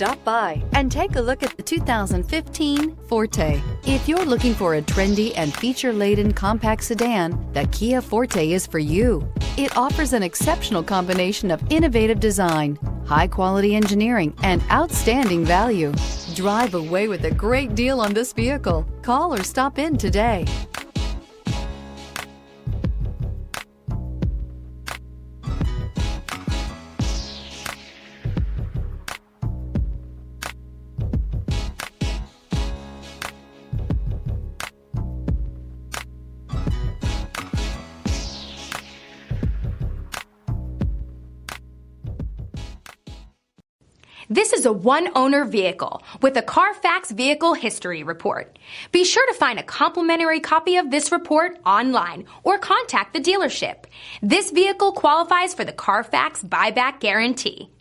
Stop by and take a look at the 2015 Forte. If you're looking for a trendy and feature-laden compact sedan, the Kia Forte is for you. It offers an exceptional combination of innovative design, high-quality engineering, and outstanding value. Drive away with a great deal on this vehicle. Call or stop in today. This is a one-owner vehicle with a Carfax Vehicle History Report. Be sure to find a complimentary copy of this report online or contact the dealership. This vehicle qualifies for the Carfax Buyback Guarantee.